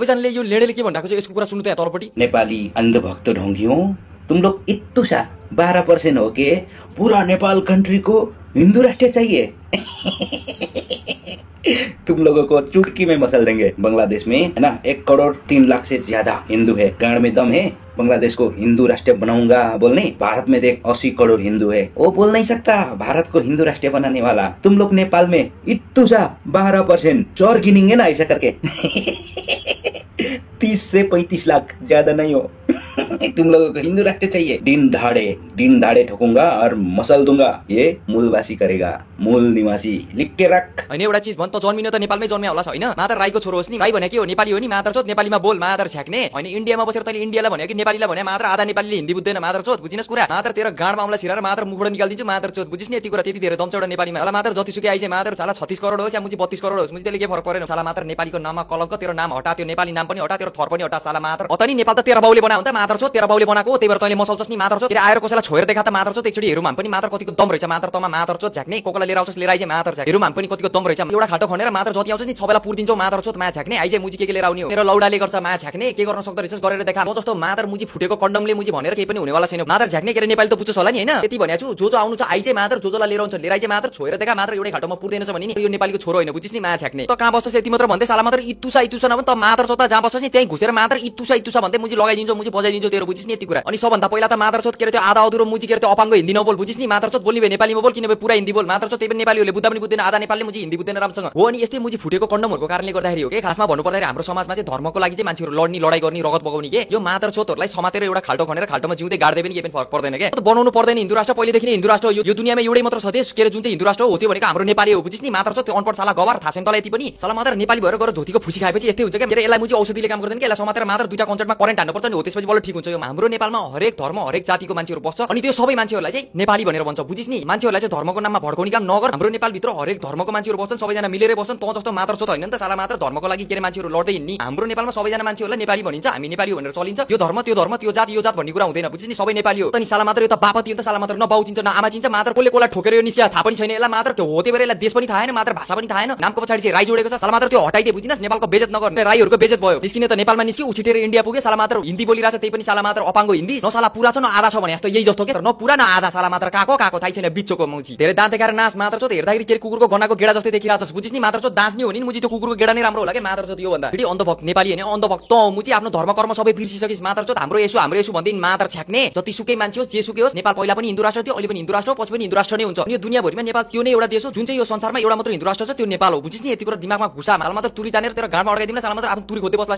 सबैजनाले यो लेडेले के भनिरहेको छ यसको कुरा सुन्नु त यहाँ तलपट्टि। नेपाली अंधभक्त ढोंगियों, तुम लोग इत्तु सा 12% हो के पूरा नेपाल कंट्री को हिंदू राष्ट्र चाहिए। तुम लोगों को चुटकी में मसल देंगे। बांग्लादेश में है ना 1 करोड़ 3 लाख से ज्यादा हिंदू है। गांड में दम है बांग्लादेश को हिंदू राष्ट्र बनाऊंगा बोलने। भारत में देख 80 करोड़ हिंदू है, वो बोल नहीं सकता भारत को हिंदू राष्ट्र बनाने वाला। तुम लोग नेपाल में इत्तु सा 12% चोर गिनेंगे ना ऐसा करके। 30 से 35 लाख, ज्यादा नहीं हो। तुम लोगों को हिंदू राष्ट्र चाहिए। दिन दहाड़े ठोकूंगा और मसल दूंगा। ये मूलवासी करेगा, मूल निवासी। लिख के रख। हैन एउटा चीज भन त जन्मिन त नेपालमै जन्मिया होला हैन। मात्र राईको छोरो होस् नि। राई भने के हो? नेपाली हो नि। मात्र चोत नेपालीमा बोल, मात्र छ्याक्ने। हैन इन्डियामा बसेर तैले इन्डियालाई भन्यो कि नेपालीलाई भन्यो मात्र आधा नेपालीले हिन्दी बुझ्दैन। मात्र चोत बुझिनस् कुरा। मात्र तेरो गाडमा औँला छिराएर मात्र मुखबाट निकाल्दिन्छु। मात्र चोत बुझिस् नि यति कुरा। त्यति धेरै दम छ एउटा नेपालीमा। होला मात्र जतिसुकै आइज मात्र साला 36 करोड होस् या मुजी 32 करोड होस्, मुजी त्यसले के फरक परेन। साला मात्र नेपालीको नाममा कलंक। तेरो नाम हटा, त्यो नेपाली नाम पनि हटा, तेरो थर पनि हटा। साला मात्र अत नि नेपाल त तेरो बाउले बनायो नि त। मात्र चोत तेरो बाउले बनाएको हो, त्यही भएर तैले मसल्छस् नि। मात्र चोत तेरो आएर कसैलाई छोएर देखा त। मात्र चोत एकचोटी हेरौँ हामी पनि मात्र कतिको दम रहेछ। मात्र तमा मात्र चोत झ्याक्ने। कोकोला लिएर आउँछस् लिएर आइज मात्र झ्याक। हेरौँ हामी पनि कतिको दम रहेछ। एउटा खाटो खनेर मात्र जति आउँछ नि सबैलाई पुर्दिन्छौ। मात्र चोत मा झ्याक्ने। आइज मुजी के लिएर आउने हो? मेरो लौडाले गर्छ मा झ्याक्ने। के गर्न सक्दो रहेछस् गरेर देखा। म जस्तो मात्र मुजी फुटेको कन्डमले मुजी भनेर केही पनि हुनेवाला छैन। मात्र झ्याक्ने के नेपाली त बुझ्छस् होला नि हैन? त्यति भन्या छु। जो आउनु छ आइज मात्र जोजोलाई लिएर आउँछ लिएर आइज मात्र छोएर देखा। मात्र एउटै खाटोमा पुर्दैन छ भने नि यो नेपालीको छोरो हैन, बुझिस् नि मा झ्याक्ने। त कहाँ बस्छस् यति मात्र भन्दै साला मात्र इत्तुसा नभन त मात्र चोत जहाँ बस्छस् नि त्यही घुसेर मात्र इत्तुसा भन्दै मुजी लगाइदिन्छौ, मुजी बजाइदिन्छौ तेरो, बुझिस् नि यति कुरा। अनि सबभन्दा पहिला त मात्र चोत के त्यो आधा अधुरो मुजी के त्यो अपाङ्ग हिन्दी नबोल, बुझिस् नि। मात्र चोत बोल्ने भए नेपालीमा बोल, किनभने पुरा हिन्दी बोल। मात्र चोत त्यही पनि नेपालीहरूले बुझ्दा पनि बुझ्दैन। आधा नेपालीले मुजी हिन्दी बुझ्दैन राम्रोसँग हो। अनि यस्तै मुजी फुटेको कन्डमहरुको कारणले गर्दाखेरि हो के खासमा भन्नु पर्दाखेरि हाम्रो समाजमा चाहिँ धर्मको लागि चाहिँ मान्छेहरु लड्नी लडाई गर्ने रगत बगाउने के यो मात्र चोतहरुलाई समातेर एउटा खाल्टो खनेर खाल्टोमा जिउँदै गाड्दै पनि केही पनि फरक पर्दैन के। त बनाउनु पर्दैन हिन्दू राष्ट्र। पहिलेदेखि नै हिन्दू राष्ट्र यो दुनियामा एउटै मात्र छ देश के जुन चाहिँ हिन्दू राष्ट्र हो त्यो भनेको हाम्रो नेपाली हो, बुझिस् नि। मात्र चोत त्यो अनपढ साला गवार थाहा छैन तलाई यति पनि। साला मात्र नेपाली भएर गएर धोतीको फुसी खाएपछि यस्तै हुन्छ के। मेरो यसलाई मुजी औषधिले काम गर्दैन के। यसलाई समातेर मात्र दुईटा कन्सर्टमा करेन्ट हान्नुपर्छ नि हो, त्यसपछि बल्ल ठीक हुन्छ। यो हाम्रो नेपालमा हरेक धर्म हरेक जातिको मान्छेहरु बस्छ अनि त्यो सबै मान्छेहरुलाई चाहिँ नेपाली भनेर भन्छ, बुझिस् नि। मान्छेहरुलाई चाहिँ धर्मको नाममा भड्काउने काम नगर। हाम्रो नेपाल भित्र हरेक धर्मको मान्छेहरु बस्छन्, सबैजना मिलेर बस्छन्। त जस्तो मात्र चोत हैन नि त साला मात्र धर्मको लागि के मान्छेहरु लड्दै हिँड्नी। हाम्रो नेपालमा सबैजना मान्छेहरुलाई नेपाली भनिन्छ, हामी नेपाली हो भनेर चलिन्छ। यो धर्म त्यो जात भन्ने कुरा हुँदैन, बुझिस् नि। सबै नेपाली हो। त नि साला मात्र यो त बापति हो नि त। साला मात्र न बाउ चिन्छ न आमा चिन्छ। मात्र कसले कसलाई ठोकेर यो निस्किया थाहा पनि छैन। यसलाई मात्र त्यो हो त्यही भएर यसलाई देश पनि थाहा छैन, मात्र भाषा पनि थाहा छैन। नामको पछाडी चाहिँ राई जोडेको छ। साला मात्र त्यो हटाइदे, बुझिनस्। नेपालको बेइज्जत नगर्ने। राईहरुको बेइज्जत भयो। निस्किने त नेपालमा निस्क्यो, उछिटेर इन्डिया पुगे। साला मात्र हिन्दी बोलिरहेछ, त्यही पनि साला मात्र अपाङ्गो हिन्दी। न साला पुरा छ न आधा छ भने जस्तो यही जस्तो के। न पुरा न आधा। साला मात्र काको थाहै छैन बिच्चोको मुजी। धेरै दाँत देखाएर नाच। मात्र चोत हेर्दाखेरि के कुकुरको गनाको गेडा जस्तै देखिरहेछस्, बुझिस् नि। मात्र चोत दाँच्ने हो नि मुजी त्यो कुकुरको गेडा नै राम्रो होला के। मात्र चोत यो भन्दा फेरि अन्धभक्त नेपाली हैन अन्धभक्त मुजी आफ्नो धर्म कर्म सबै बिर्सिसकिस्। मात्र चोत हाम्रो यसो भन्दै मात्र छ्याक्ने। जतिसुकै मान्छे होस् जेसुकै होस्, नेपाल पहिला पनि हिन्दू राष्ट्र थियो, अहिले पनि हिन्दू राष्ट्र हो, पछि पनि हिन्दू राष्ट्र नै हुन्छ। अनि यो दुनियाभरिमा नेपाल त्यो नै एउटा देश हो जुन चाहिँ यो संसारमा एउटा मात्र हिन्दू राष्ट्र छ, त्यो नेपाल हो, बुझिस् नि। यति कुरा दिमागमा घुसा। माल मात्र तुरी तानेर तेरो गाडमा अड्काइदिउँला। साला मात्र आफ्नो तुरी खोज्दै बस्ला।